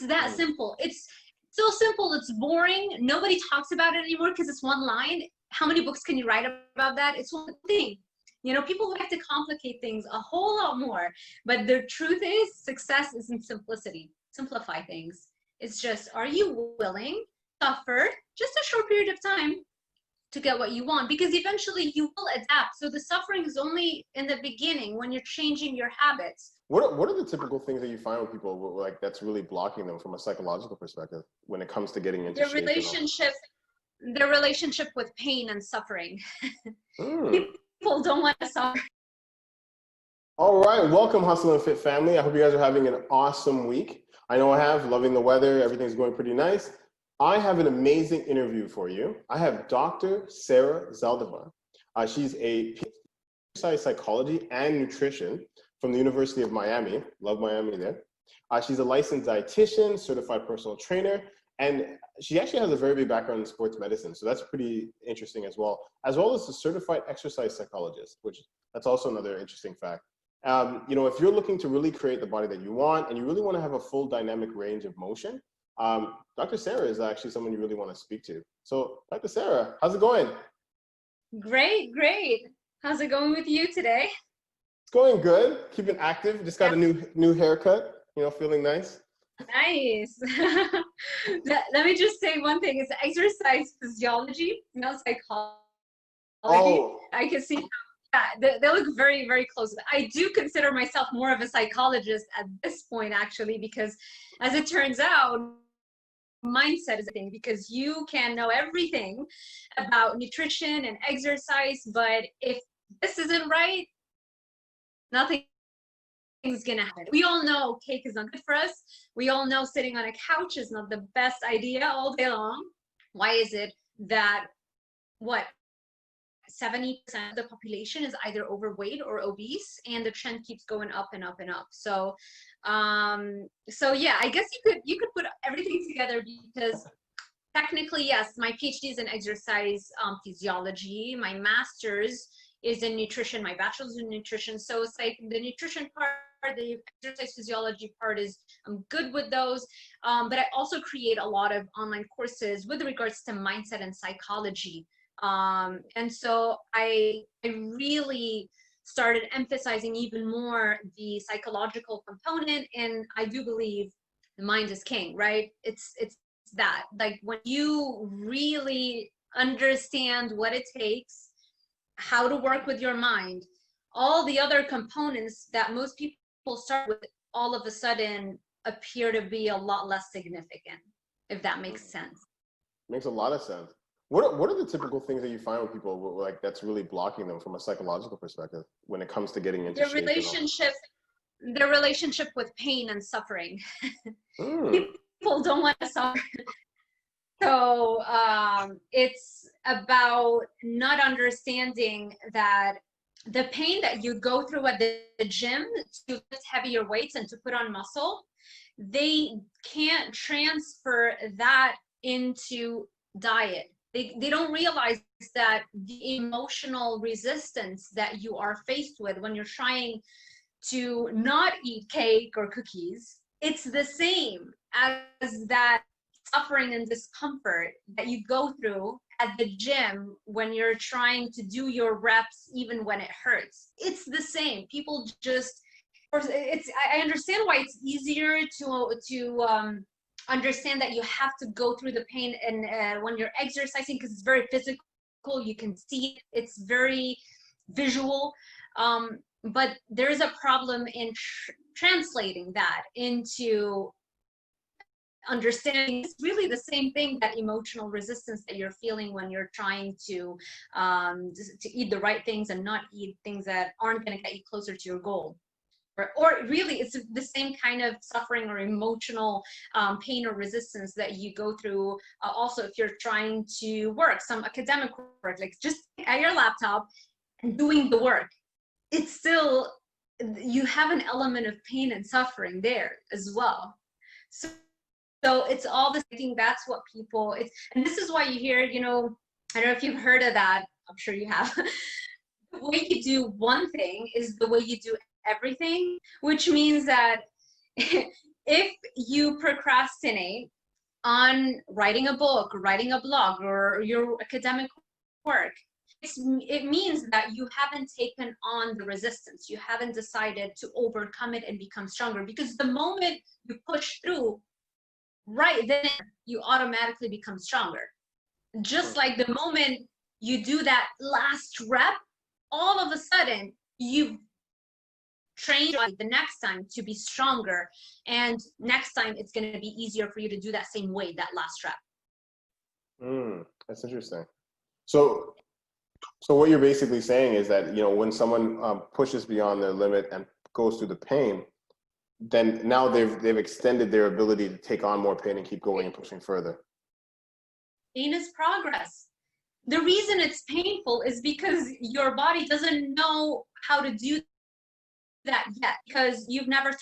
It's that simple. It's so simple, it's boring. Nobody talks about it anymore because it's one line. How many books can you write about that? It's one thing. You know, people like to complicate things a whole lot more. But the truth is, success is in simplicity. Simplify things. It's just, are you willing to suffer just a short period of time to get what you want? Because eventually you will adapt. So the suffering is only in the beginning when you're changing your habits. What are the typical things that you find with people like that's really blocking them from a psychological perspective when it comes to getting into shape? Their relationship with pain and suffering. Mm. People don't want to suffer. All right, welcome Hustle and Fit family. I hope you guys are having an awesome week. I know I have, loving the weather, everything's going pretty nice. I have an amazing interview for you. I have Dr. Sarah Zaldivar. She's a PhD in exercise psychology and nutrition from the University of Miami. Love Miami there. She's a licensed dietitian, certified personal trainer, and she actually has a very big background in sports medicine. So that's pretty interesting as well as a certified exercise psychologist, which that's also another interesting fact. You know, if you're looking to really create the body that you want and you really want to have a full dynamic range of motion, Dr. Sarah is actually someone you really want to speak to. So Dr. Sarah, how's it going? Great. How's it going with you today? It's going good. Keeping active. Just got a new haircut, you know, feeling nice. Nice. Let me just say one thing. It's exercise physiology, not psychology. Oh. I can see they look very, very close. I do consider myself more of a psychologist at this point, actually, because as it turns out, mindset is a thing, because you can know everything about nutrition and exercise, but if this isn't right, nothing's gonna happen. We all know cake is not good for us. We all know sitting on a couch is not the best idea all day long. Why is it that 70% of the population is either overweight or obese, and the trend keeps going up and up and up? So yeah, I guess you could put everything together, because technically, yes, my PhD is in exercise physiology. My master's is in nutrition. My bachelor's in nutrition. So it's like the nutrition part, the exercise physiology part is, I'm good with those. But I also create a lot of online courses with regards to mindset and psychology. And so I really started emphasizing even more the psychological component, and I do believe the mind is king, right? It's that, like, when you really understand what it takes, how to work with your mind, all the other components that most people start with all of a sudden appear to be a lot less significant, if that makes sense. Makes a lot of sense. What are the typical things that you find with people like that's really blocking them from a psychological perspective when it comes to getting into shape? Their relationship with pain and suffering. Mm. People don't want to suffer. So it's about not understanding that the pain that you go through at the gym to lift heavier weights and to put on muscle, they can't transfer that into diet. They don't realize that the emotional resistance that you are faced with when you're trying to not eat cake or cookies, it's the same as that suffering and discomfort that you go through at the gym when you're trying to do your reps even when it hurts. It's the same. People just, I understand why it's easier to understand that you have to go through the pain and when you're exercising, because it's very physical, you can see it, it's very visual, but there's a problem in translating that into understanding. It's really the same thing, that emotional resistance that you're feeling when you're trying to eat the right things and not eat things that aren't going to get you closer to your goal. Or really, it's the same kind of suffering or emotional pain or resistance that you go through also if you're trying to work some academic work, like just at your laptop and doing the work. It's still, you have an element of pain and suffering there as well. So it's all this, I think that's what people, and this is why you hear, you know, I don't know if you've heard of that, I'm sure you have. The way you do one thing is the way you do everything, which means that if you procrastinate procrastinate on writing a book, writing a blog, or your academic work, it means that you haven't taken on the resistance. You haven't decided to overcome it and become stronger, because the moment you push through, right then you automatically become stronger. Just like the moment you do that last rep, all of a sudden you've trained the next time to be stronger, and next time it's going to be easier for you to do that same weight, that last rep. That's interesting. So what you're basically saying is that, when someone pushes beyond their limit and goes through the pain, then now they've extended their ability to take on more pain and keep going and pushing further. Pain is progress. The reason it's painful is because your body doesn't know how to do that yet, because you've never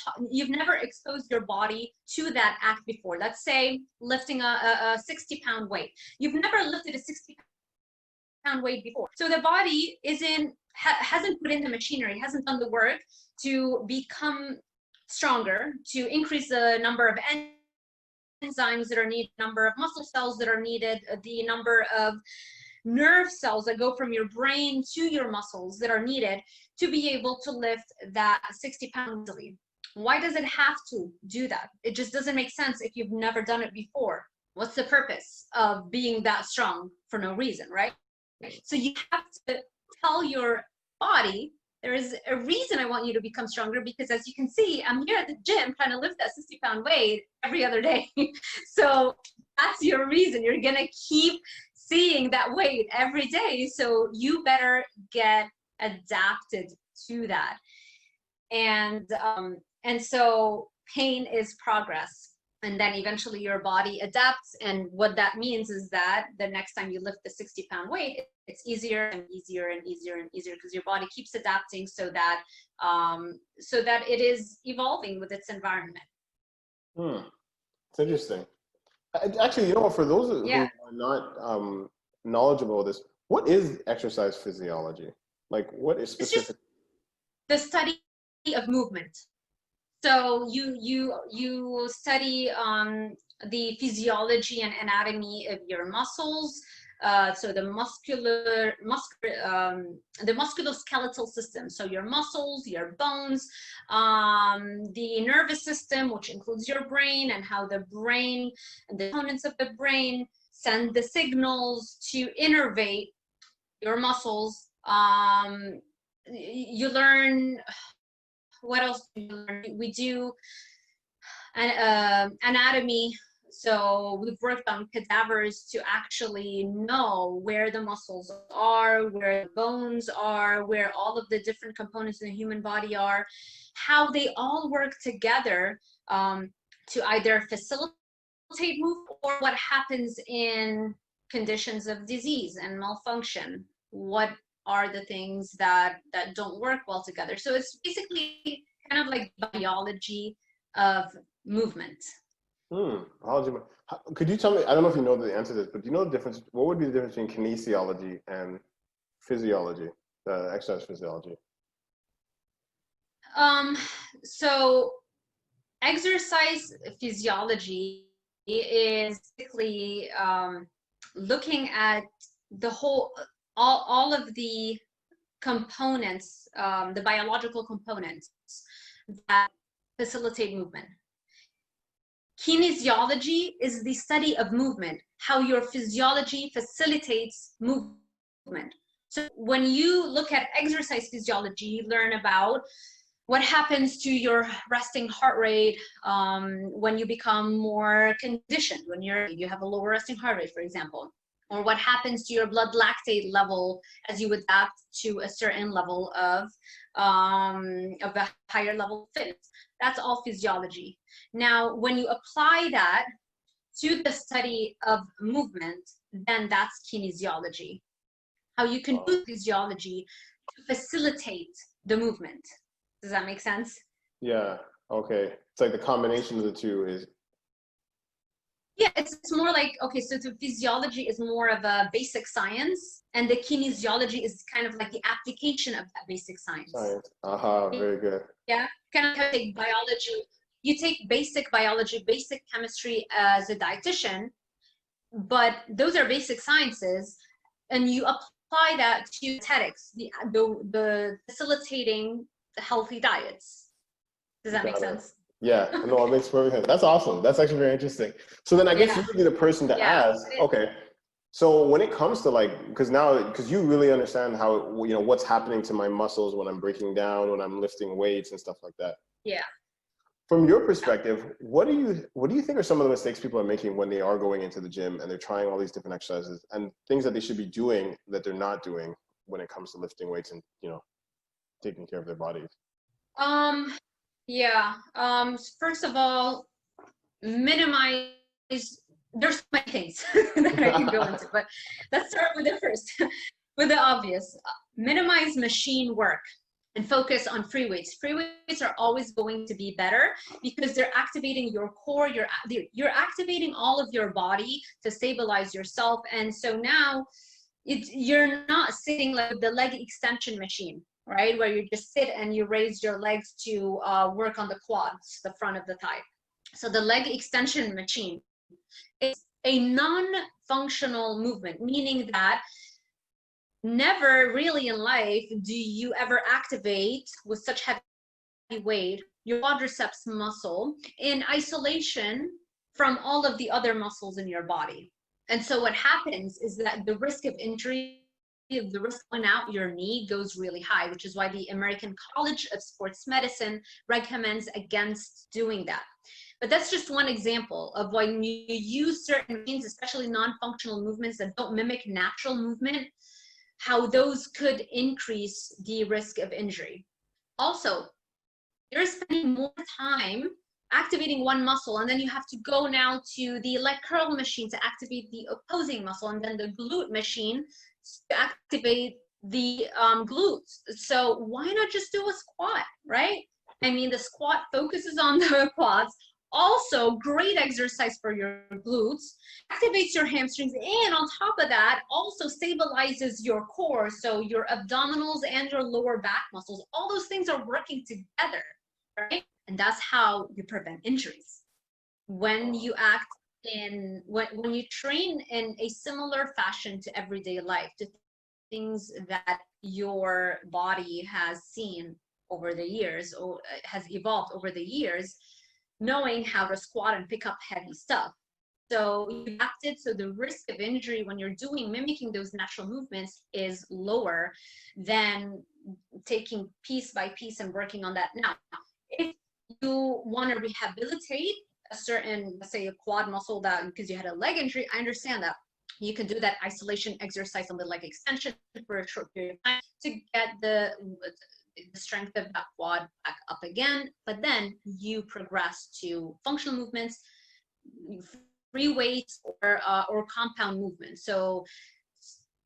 exposed your body to that act before. Let's say lifting a 60-pound weight. You've never lifted a 60-pound weight before, so the body hasn't put in the machinery, hasn't done the work to become stronger, to increase the number of enzymes that are needed, number of muscle cells that are needed, the number of nerve cells that go from your brain to your muscles that are needed to be able to lift that 60 pounds easily. Why does it have to do that? It just doesn't make sense if you've never done it before. What's the purpose of being that strong for no reason, right? So you have to tell your body, there is a reason I want you to become stronger, because as you can see, I'm here at the gym trying to lift that 60-pound weight every other day. So that's your reason. You're going to keep seeing that weight every day. So you better get adapted to that. And so pain is progress. And then eventually your body adapts. And what that means is that the next time you lift the 60-pound weight, it's easier and easier and easier and easier, because your body keeps adapting so that it is evolving with its environment. It's interesting. Actually, for those who are not knowledgeable with this, what is exercise physiology? Like, what is specific? The study of movement. So you study the physiology and anatomy of your muscles. So the musculoskeletal system. So your muscles, your bones, the nervous system, which includes your brain, and how the brain and the components of the brain send the signals to innervate your muscles. You learn, what else do you learn? We do anatomy. So we've worked on cadavers to actually know where the muscles are, where the bones are, where all of the different components in the human body are, how they all work together to either facilitate movement, or what happens in conditions of disease and malfunction. What are the things that don't work well together? So it's basically kind of like biology of movement. Could you tell me, I don't know if you know the answer to this, but do you know the difference? What would be the difference between kinesiology and physiology, exercise physiology? So exercise physiology is basically looking at the whole, all of the components, the biological components that facilitate movement. Kinesiology is the study of movement, how your physiology facilitates movement. So when you look at exercise physiology, you learn about what happens to your resting heart rate when you become more conditioned, when you have a lower resting heart rate, for example, or what happens to your blood lactate level as you adapt to a certain level of a higher level of fitness. That's all physiology. Now, when you apply that to the study of movement, then that's kinesiology. How you can use physiology to facilitate the movement. Does that make sense? Yeah. Okay. It's like the combination of the two is. Yeah, it's more like, okay, so the physiology is more of a basic science, and the kinesiology is kind of like the application of that basic science. Science. Very good. Yeah, kind of take biology you take basic biology, basic chemistry as a dietitian, but those are basic sciences, and you apply that to dietetics, the facilitating the healthy diets. Does that make sense? Yeah, no, it makes perfect sense. That's awesome. That's actually very interesting. So then I guess you would be the person to ask, okay, so when it comes to like, because you really understand how, what's happening to my muscles when I'm breaking down, when I'm lifting weights and stuff like that. Yeah. From your perspective, what do you think are some of the mistakes people are making when they are going into the gym and they're trying all these different exercises and things that they should be doing that they're not doing when it comes to lifting weights and, taking care of their bodies? Yeah. First of all, minimize. There's so many things that I can go into, but let's start with the first, with the obvious. Minimize machine work and focus on free weights. Free weights are always going to be better because they're activating your core. You're activating all of your body to stabilize yourself, and so now you're not sitting like the leg extension machine, right? Where you just sit and you raise your legs to work on the quads, the front of the thigh. So the leg extension machine is a non-functional movement, meaning that never really in life do you ever activate with such heavy weight your quadriceps muscle in isolation from all of the other muscles in your body. And so what happens is that the risk of injury, the risk going out your knee goes really high, which is why the American College of Sports Medicine recommends against doing that. But that's just one example of when you use certain machines, especially non-functional movements that don't mimic natural movement, how those could increase the risk of injury. Also, you're spending more time activating one muscle, and then you have to go now to the leg curl machine to activate the opposing muscle, and then the glute machine to activate the glutes. So why not just do a squat, right? I mean, the squat focuses on the quads, also great exercise for your glutes, activates your hamstrings, and on top of that also stabilizes your core, so your abdominals and your lower back muscles, all those things are working together, right? And that's how you prevent injuries. When you act in, when you train in a similar fashion to everyday life, to things that your body has seen over the years or has evolved over the years, knowing how to squat and pick up heavy stuff. So you acted, so the risk of injury when you're mimicking those natural movements is lower than taking piece by piece and working on that. Now, if you want to rehabilitate a certain, let's say a quad muscle that because you had a leg injury, I understand that. You can do that isolation exercise on the leg extension for a short period of time to get the strength of that quad back up again, but then you progress to functional movements, free weights, or compound movements. So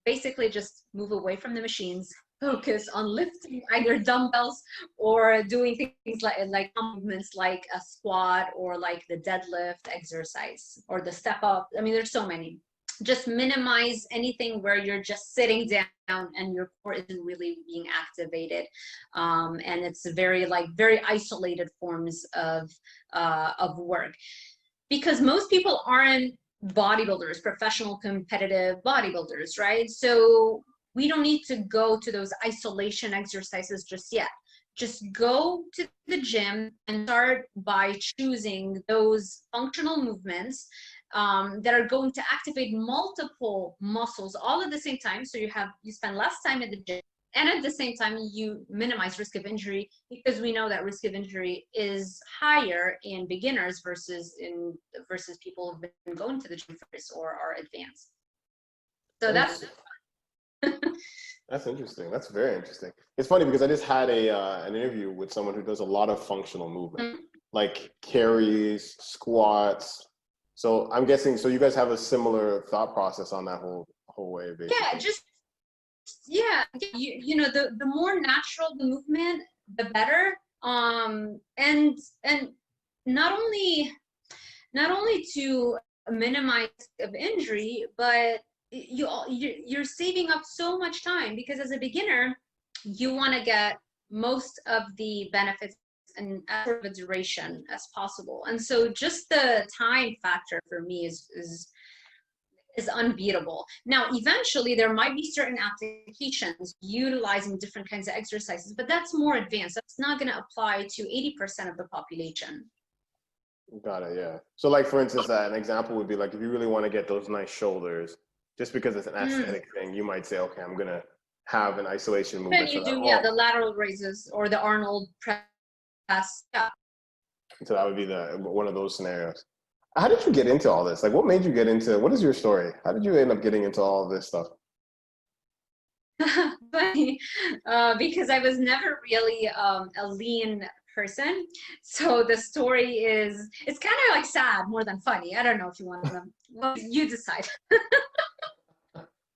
basically just move away from the machines, focus on lifting either dumbbells or doing things like movements like a squat or like the deadlift exercise or the step up. I mean, there's so many. Just minimize anything where you're just sitting down and your core isn't really being activated, and it's very isolated forms of work, because most people aren't bodybuilders, professional competitive bodybuilders, right? So we don't need to go to those isolation exercises just yet. Just go to the gym and start by choosing those functional movements that are going to activate multiple muscles all at the same time. So you spend less time at the gym, and at the same time you minimize risk of injury, because we know that risk of injury is higher in beginners versus people who've been going to the gym first or are advanced. So that's interesting. That's very interesting. It's funny because I just had an interview with someone who does a lot of functional movement, like carries, squats. So I'm guessing, so you guys have a similar thought process on that whole way, basically. Yeah, you know, the more natural the movement, the better. And not only to minimize of injury, but you're saving up so much time, because as a beginner, you want to get most of the benefits and as short of a duration as possible. And so just the time factor for me is unbeatable. Now, eventually there might be certain applications utilizing different kinds of exercises, but that's more advanced. That's not going to apply to 80% of the population. Got it. Yeah. So like, for instance, an example would be like, if you really want to get those nice shoulders, just because it's an aesthetic thing, you might say, okay, I'm going to have an isolation movement. Then you do, yeah, the lateral raises or the Arnold press. Yeah. So that would be one of those scenarios. How did you get into all this? Like, what made you get into, what is your story? How did you end up getting into all of this stuff? Funny, because I was never really a lean person. So the story is, it's kind of like sad more than funny. I don't know if you want to, well, you decide.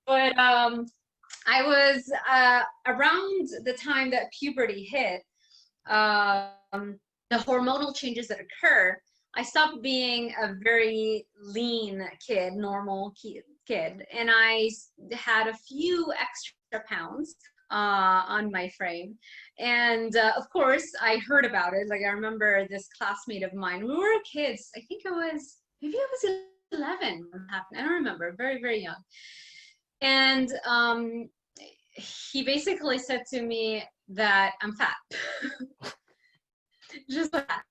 But I was around the time that puberty hit, the hormonal changes that occur, I stopped being a very lean kid, normal kid, and I had a few extra pounds on my frame. And of course, I heard about it. Like, I remember this classmate of mine, we were kids. I think maybe I was 11 when it happened. I don't remember, very, very young. And he basically said to me that I'm fat. Just like that.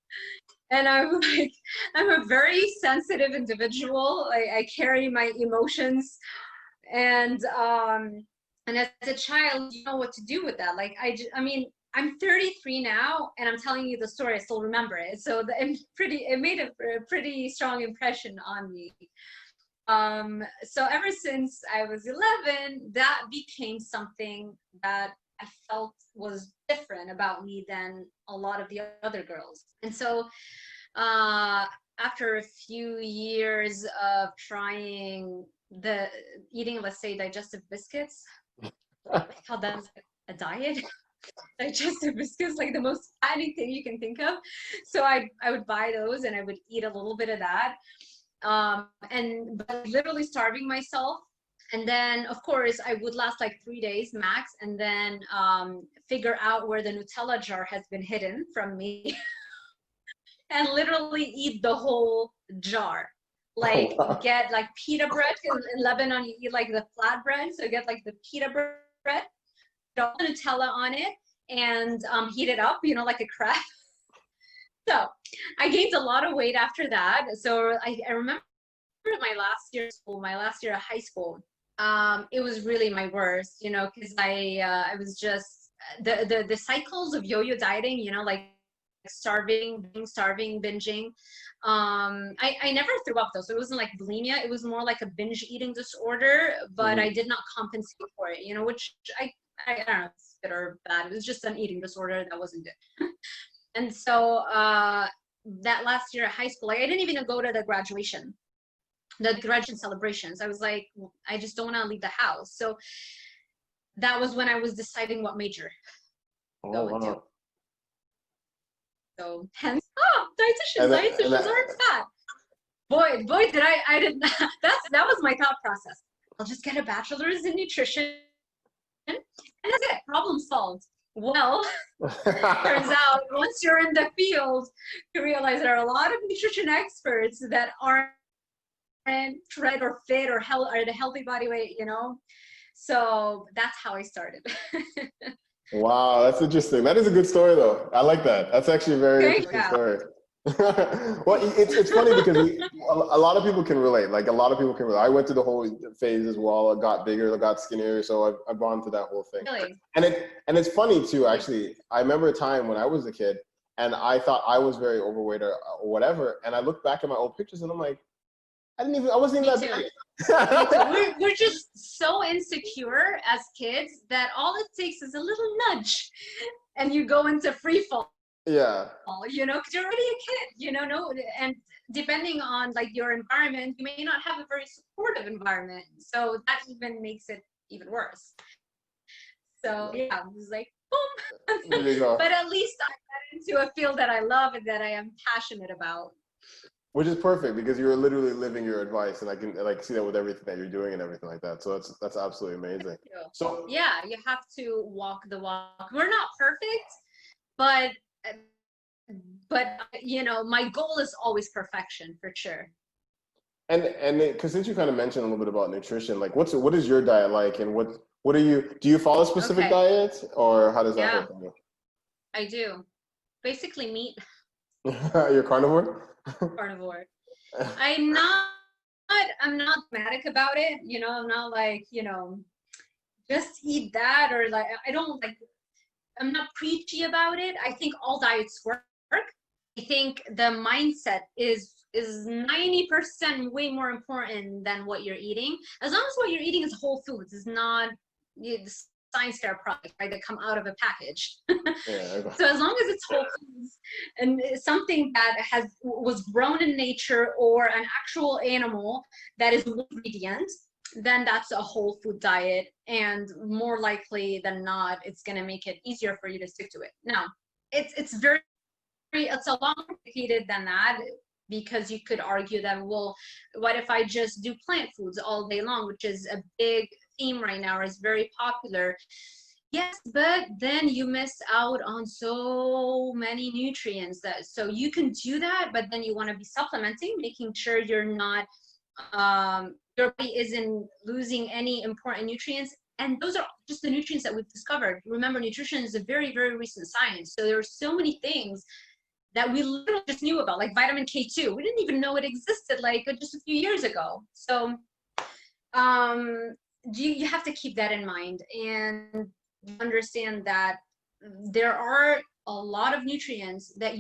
And I'm like, I'm a very sensitive individual. I carry my emotions, and as a child, you know what to do with that. Like, I mean, I'm 33 now, and I'm telling you the story. I still remember it, so it made a pretty strong impression on me. So ever since I was 11, that became something that I felt was different about me than a lot of the other girls. And so after a few years of trying eating, let's say, digestive biscuits, I thought that was a diet. Digestive biscuits, like the most fattening thing you can think of. So I would buy those and I would eat a little bit of that. And literally starving myself. And then, of course, I would last like 3 days max, and then figure out where the Nutella jar has been hidden from me and literally eat the whole jar. Like, get like pita bread. In Lebanon, you eat like the flat bread. So get like the pita bread, put all the Nutella on it, and heat it up, like a crepe. So I gained a lot of weight after that. So I remember my last year of high school, it was really my worst, because I was just the cycles of yo-yo dieting, like starving, binging. I never threw up though, so it wasn't like bulimia. It was more like a binge eating disorder, but I did not compensate for it, which I don't know if it's good or bad. It was just an eating disorder that wasn't good. And so that last year at high school, like, I didn't even go to the graduation celebrations. I was like, I just don't want to leave the house. So that was when I was deciding what major to go into. So hence, dietitians aren't fat. Boy, did I didn't. that was my thought process. I'll just get a bachelor's in nutrition, and that's it. Problem solved. Well, turns out once you're in the field, you realize there are a lot of nutrition experts that aren't right or fit or the healthy body weight, So that's how I started. Wow, that's interesting. That is a good story, though. I like that. That's actually a very interesting story. Well, it's funny because a lot of people can relate. Like, a lot of people can relate. I went through the whole phase as well. I got bigger, I got skinnier, so I've gone through that whole thing. Really? And it's funny too, actually. I remember a time when I was a kid and I thought I was very overweight or whatever. And I look back at my old pictures and I'm like, I wasn't even that big. We're just so insecure as kids that all it takes is a little nudge and you go into free fall. Yeah. Because you're already a kid, and depending on like your environment, you may not have a very supportive environment. So that even makes it even worse. So yeah, it was like, boom. There you go. But at least I got into a field that I love and that I am passionate about. Which is perfect because you're literally living your advice, and I can see that with everything that you're doing and everything like that. So that's absolutely amazing. So yeah, you have to walk the walk. We're not perfect, but but you know, my goal is always perfection for sure. And because since you kind of mentioned a little bit about nutrition, like what is your diet like, and what do you follow a specific Okay. diet, or how does that Yeah, work for I do. Basically meat. you? You're carnivore? Carnivore. I'm not I'm not dramatic about it, you know, I'm not like, you know, just eat that, or like I don't like, I'm not preachy about it. I think all diets work. I think the mindset is 90% way more important than what you're eating. As long as what you're eating is whole foods, is not the science fair product, right, that come out of a package. Yeah. So as long as it's whole foods and it's something that was grown in nature, or an actual animal that is one ingredient, then that's a whole food diet, and more likely than not, it's going to make it easier for you to stick to it. Now, it's very, it's a lot more complicated than that, because you could argue that, well, what if I just do plant foods all day long, which is a big theme right now, or is very popular. Yes, but then you miss out on so many nutrients. That so you can do that, but then you want to be supplementing, making sure you're not your body isn't losing any important nutrients. And those are just the nutrients that we've discovered. Remember, nutrition is a very, very recent science. So there are so many things that we literally just knew about, like vitamin K2. We didn't even know it existed like just a few years ago. So you have to keep that in mind, and understand that there are a lot of nutrients that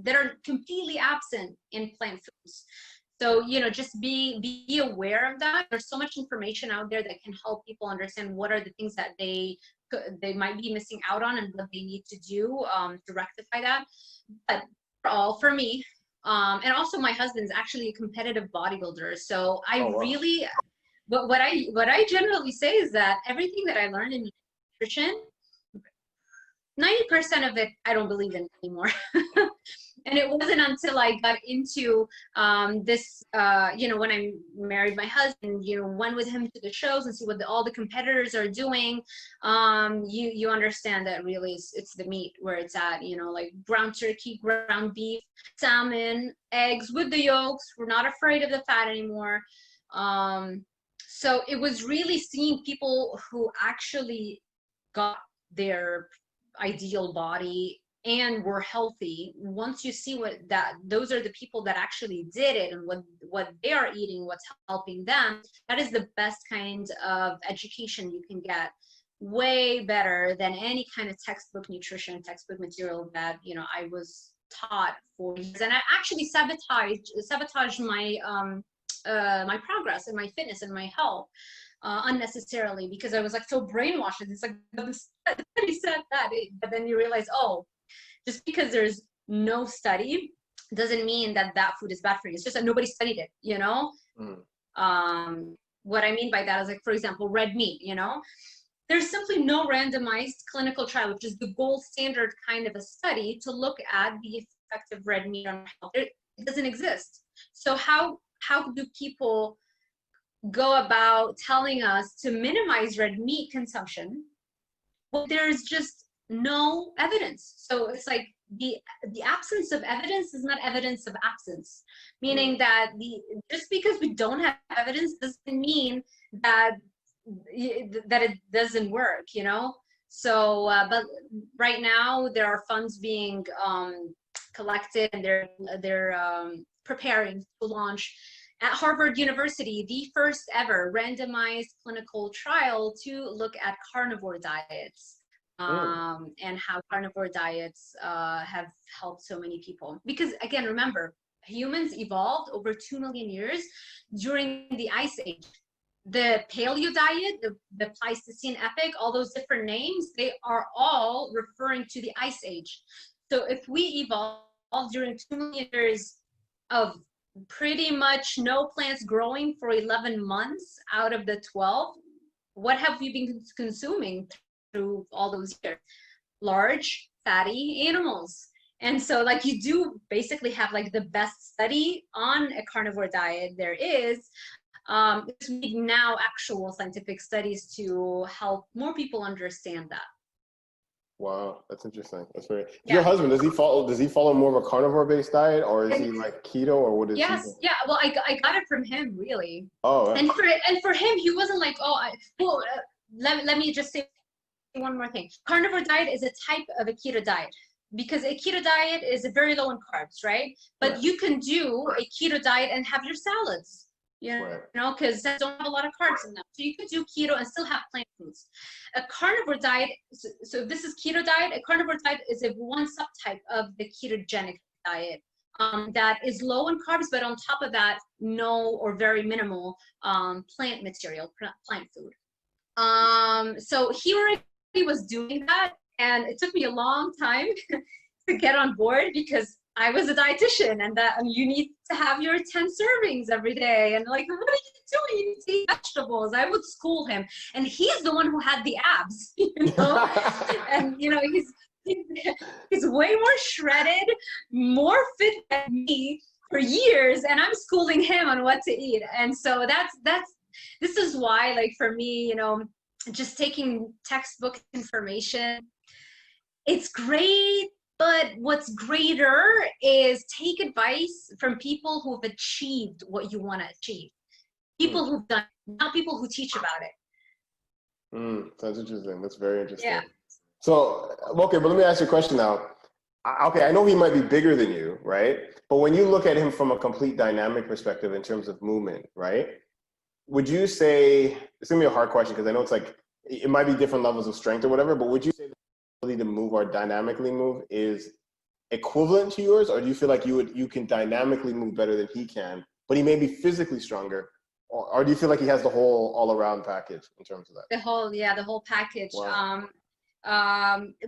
are completely absent in plant foods. So, you know, just be aware of that. There's so much information out there that can help people understand what are the things that they might be missing out on, and what they need to do to rectify that. But for me, and also my husband's actually a competitive bodybuilder, so Oh I wow. really, but what I generally say is that everything that I learned in nutrition, 90% of it I don't believe in anymore. And it wasn't until I got into this, you know, when I married my husband, you know, went with him to the shows and see what all the competitors are doing. You understand that really it's the meat where it's at, you know, like ground turkey, ground beef, salmon, eggs with the yolks. We're not afraid of the fat anymore. So it was really seeing people who actually got their ideal body and were healthy. Once you see those are the people that actually did it, and what they are eating, what's helping them, that is the best kind of education you can get. Way better than any kind of textbook nutrition, textbook material that, you know, I was taught for years. And I actually sabotaged my my progress and my fitness and my health unnecessarily, because I was like so brainwashed. It's like the study said that, but then you realize, oh, just because there's no study doesn't mean that that food is bad for you. It's just that nobody studied it, you know? What I mean by that is, like, for example, red meat, you know? There's simply no randomized clinical trial, which is the gold standard kind of a study to look at the effect of red meat on health. It doesn't exist. So how do people go about telling us to minimize red meat consumption? Well, there's just no evidence. So it's like the absence of evidence is not evidence of absence, meaning that just because we don't have evidence doesn't mean that it doesn't work, you know. So but right now there are funds being collected, and they're preparing to launch at Harvard University the first ever randomized clinical trial to look at carnivore diets, and how carnivore diets have helped so many people. Because again, remember, humans evolved over 2 million years during the Ice Age. The paleo diet, the Pleistocene epoch, all those different names, they are all referring to the Ice Age. So if we evolved during 2 million years of pretty much no plants growing for 11 months out of the 12, what have we been consuming through all those years? Large fatty animals. And so, like, you do basically have like the best study on a carnivore diet there is. We need now actual scientific studies to help more people understand that. Wow, that's interesting. That's very. Your Yeah. husband, does he follow more of a carnivore based diet, or is he like keto, or what is he Yes, doing? yeah. Well, I got it from him, really. Oh, yeah. And for him, he wasn't like, oh, let me just say one more thing. Carnivore diet is a type of a keto diet because a keto diet is very low in carbs, right? But Right, you can do a keto diet and have your salads, right. because that don't have a lot of carbs in them. So you could do keto and still have plant foods. A carnivore diet, so if this is keto diet, a carnivore diet is a one subtype of the ketogenic diet. That is low in carbs, but on top of that, no or very minimal plant material, plant food. So he already was doing that, and it took me a long time to get on board because I was a dietitian, and that you need to have your 10 servings every day. And like, what are you doing? You need to eat vegetables. I would school him, and he's the one who had the abs, and he's way more shredded, more fit than me for years, and I'm schooling him on what to eat. And so this is why, like, for me, just taking textbook information, it's great, but what's greater is take advice from people who've achieved what you want to achieve. People who've done it, not people who teach about it. That's interesting. That's very interesting. Yeah. So, okay, but let me ask you a question now. Okay, I know he might be bigger than you, right? But when you look at him from a complete dynamic perspective in terms of movement, right? Would you say, it's gonna be a hard question because I know it's like, it might be different levels of strength or whatever, but would you say the ability to move or dynamically move is equivalent to yours? Or do you feel like you can dynamically move better than he can, but he may be physically stronger? Or do you feel like he has the whole all-around package in terms of that? The whole package. Wow.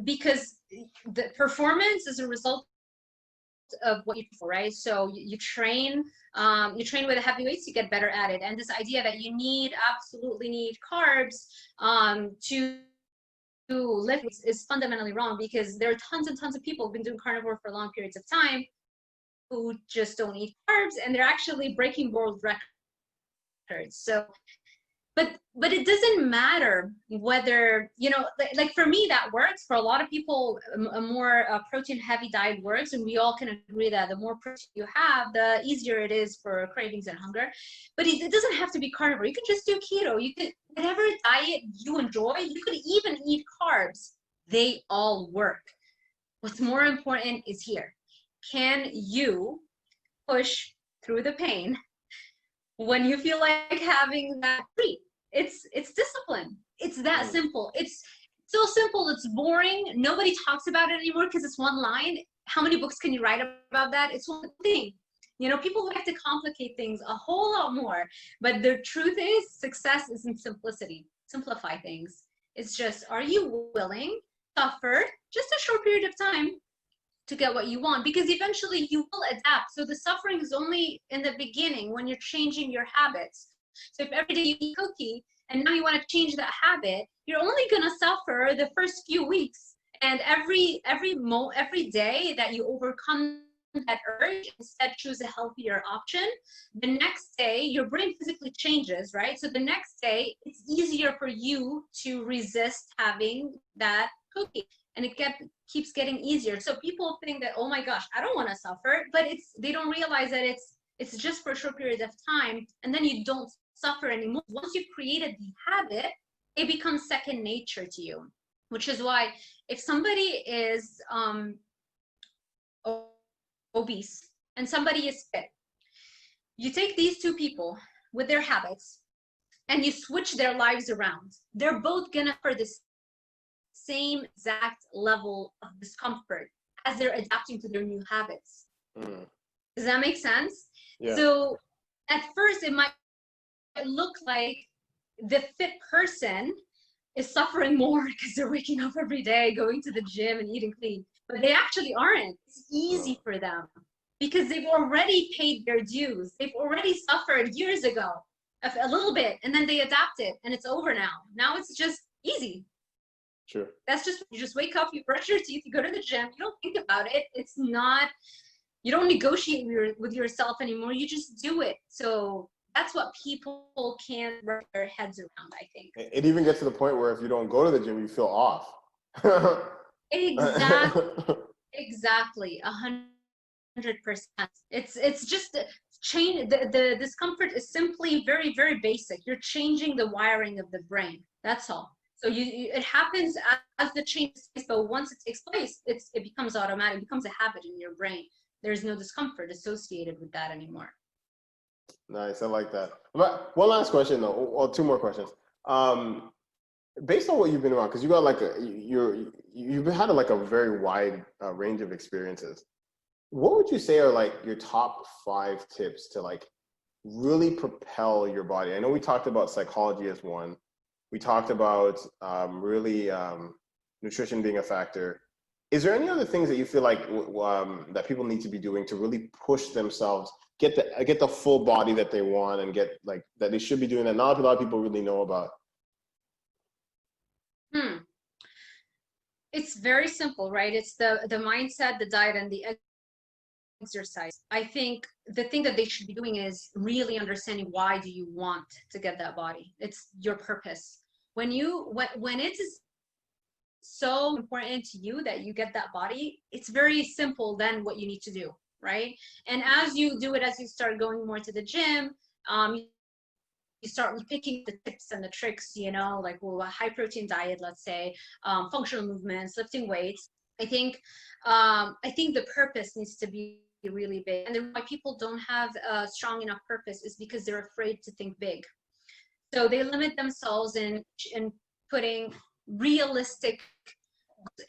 Because the performance is a result of what you do, right? So you train with the heavy weights, you get better at it. And this idea that you absolutely need carbs to lift is fundamentally wrong, because there are tons and tons of people who've been doing carnivore for long periods of time who just don't eat carbs, and they're actually breaking world records. So but it doesn't matter whether, like for me that works. For a lot of people, a more protein heavy diet works, and we all can agree that the more protein you have, the easier it is for cravings and hunger. But it doesn't have to be carnivore. You can just do keto. You could, whatever diet you enjoy, you could even eat carbs. They all work. What's more important is here. Can you push through the pain when you feel like having that treat? It's discipline. It's that simple. It's so simple. It's boring. Nobody talks about it anymore because it's one line. How many books can you write about that? It's one thing. People like to complicate things a whole lot more. But the truth is, success is in simplicity. Simplify things. It's just, are you willing to suffer just a short period of time to get what you want? Because eventually you will adapt. So the suffering is only in the beginning when you're changing your habits. So if every day you eat cookie and now you want to change that habit, you're only going to suffer the first few weeks. And every day that you overcome that urge, instead choose a healthier option, the next day your brain physically changes, right? So the next day it's easier for you to resist having that cookie, and it keeps getting easier. So people think that, oh my gosh, I don't want to suffer, but they don't realize that it's just for a short period of time, and then you don't suffer anymore. Once you've created the habit, it becomes second nature to you. Which is why if somebody is obese and somebody is fit, you take these two people with their habits and you switch their lives around. They're both gonna suffer the same exact level of discomfort as they're adapting to their new habits. Does that make sense? Yeah. So at first it might look like the fit person is suffering more because they're waking up every day, going to the gym and eating clean, but they actually aren't. It's easy for them because they've already paid their dues. They've already suffered years ago a little bit, and then they adapt it, and it's over now. Now it's just easy. Sure. That's just, you just wake up, you brush your teeth, you go to the gym, you don't think about it. It's not, you don't negotiate with yourself anymore. You just do it. So that's what people can't wrap their heads around, I think. It even gets to the point where if you don't go to the gym, you feel off. Exactly. Exactly. 100%. It's just change the discomfort is simply very, very basic. You're changing the wiring of the brain. That's all. So it happens as the change takes place, but once it takes place, it becomes automatic, it becomes a habit in your brain. There's no discomfort associated with that anymore. Nice, I like that. But one last question though, or two more questions. Based on what you've been around, because you got like you've had like a very wide range of experiences. What would you say are like your top 5 tips to like really propel your body? I know we talked about psychology as one. We talked about really nutrition being a factor. Is there any other things that you feel like that people need to be doing to really push themselves, get the full body that they want, and get like that they should be doing that not a lot of people really know about? It's very simple, right? It's the mindset, the diet, and the exercise. I think the thing that they should be doing is really understanding why do you want to get that body. It's your purpose. When it is so important to you that you get that body, it's very simple then what you need to do, right? And as you do it, as you start going more to the gym, you start picking the tips and the tricks, you know, like a high protein diet, let's say, functional movements, lifting weights. I think the purpose needs to be really big. And the reason why people don't have a strong enough purpose is because they're afraid to think big. So they limit themselves in putting realistic,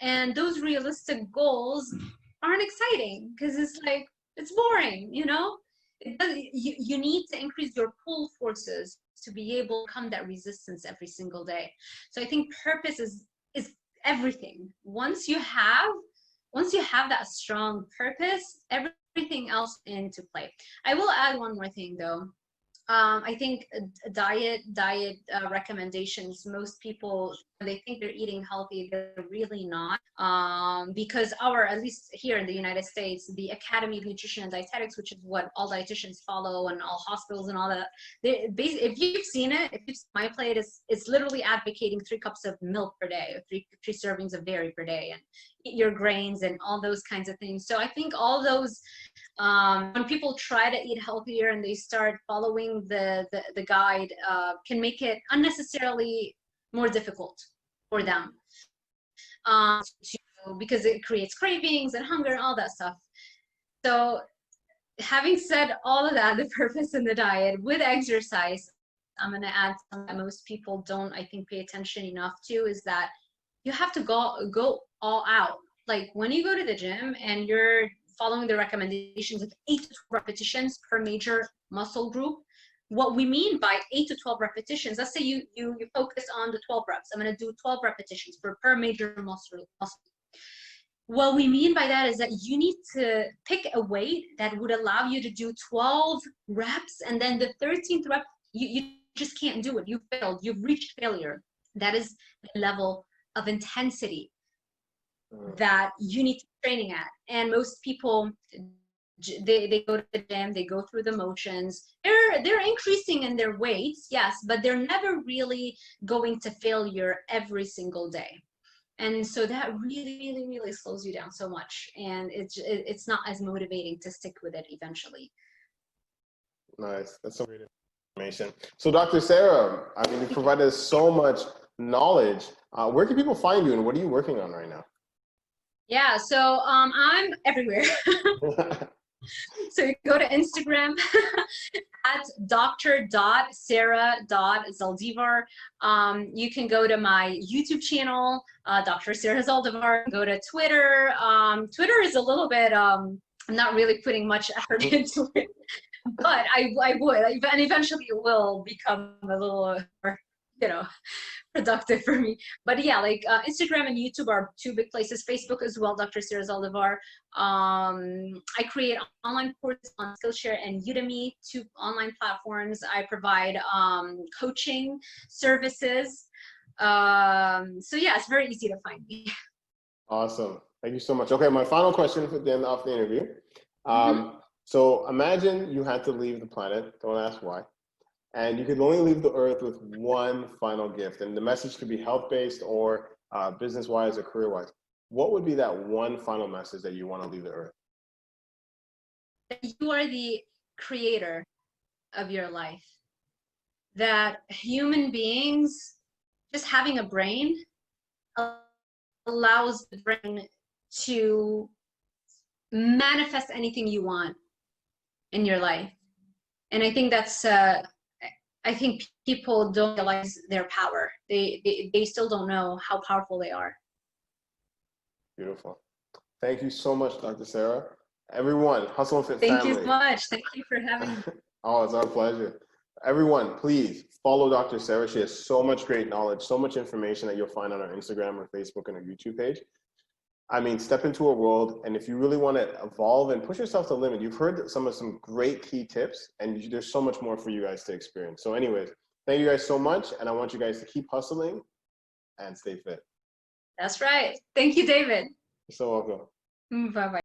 and those realistic goals aren't exciting because it's like, it's boring, you know? You need to increase your pull forces to be able to come that resistance every single day. So I think purpose is everything. Once you have that strong purpose, everything else into play. I will add one more thing though. I think diet recommendations, most people, they think they're eating healthy, they're really not. Because at least here in the United States, the Academy of Nutrition and Dietetics, which is what all dietitians follow and all hospitals and all that, if you've seen it, if you've seen my plate, it's literally advocating 3 cups of milk per day, or three servings of dairy per day, and eat your grains and all those kinds of things. So I think all those, when people try to eat healthier and they start following the guide, can make it unnecessarily more difficult for them, because it creates cravings and hunger and all that stuff. So having said all of that, the purpose in the diet with exercise, I'm going to add something that most people don't, I think, pay attention enough to, is that you have to go all out. Like when you go to the gym and you're following the recommendations of 8 to 12 repetitions per major muscle group. What we mean by 8 to 12 repetitions, let's say you focus on the 12 reps. I'm going to do 12 repetitions per major muscle. What we mean by that is that you need to pick a weight that would allow you to do 12 reps, and then the 13th rep, you just can't do it. You failed. You've reached failure. That is the level of intensity that you need to be training at. And most people, they go to the gym, they go through the motions, they're increasing in their weights, yes, but they're never really going to failure every single day. And so that really slows you down so much, and it's not as motivating to stick with it eventually. Nice, that's some great information. So Dr. Sarah, I mean, you provided us so much knowledge. Where can people find you, and what are you working on right now? Yeah, so I'm everywhere. So you go to Instagram at dr.sarah.zaldivar. You can go to my YouTube channel, Dr. Sarah Zaldivar. Go to Twitter. Twitter is a little bit, I'm not really putting much effort into it, but I would, and eventually it will become a little more, productive for me. But yeah, like Instagram and YouTube are 2 big places. Facebook as well, Dr. Sarah Zaldivar. I create online courses on Skillshare and Udemy, 2 online platforms. I provide coaching services. So yeah, it's very easy to find me. Awesome. Thank you so much. Okay, my final question for the end of the interview. So imagine you had to leave the planet, don't ask why, and you could only leave the earth with one final gift, and the message could be health-based or business-wise or career-wise. what would be that one final message that you want to leave the earth? You are the creator of your life. That human beings, just having a brain, allows the brain to manifest anything you want in your life. And I think that's, I think people don't realize their power. They still don't know how powerful they are. Beautiful. Thank you so much, Dr. Sarah. Everyone, Hustle and Fit Thank family. you so much. Thank you for having me. Oh, it's our pleasure. Everyone, please follow Dr. Sarah. She has so much great knowledge, so much information that you'll find on our Instagram or Facebook and our YouTube page. I mean, step into a world, and if you really want to evolve and push yourself to the limit, you've heard some great key tips, and there's so much more for you guys to experience. So anyways, thank you guys so much, and I want you guys to keep hustling and stay fit. That's right. Thank you, David. You're so welcome. Bye-bye.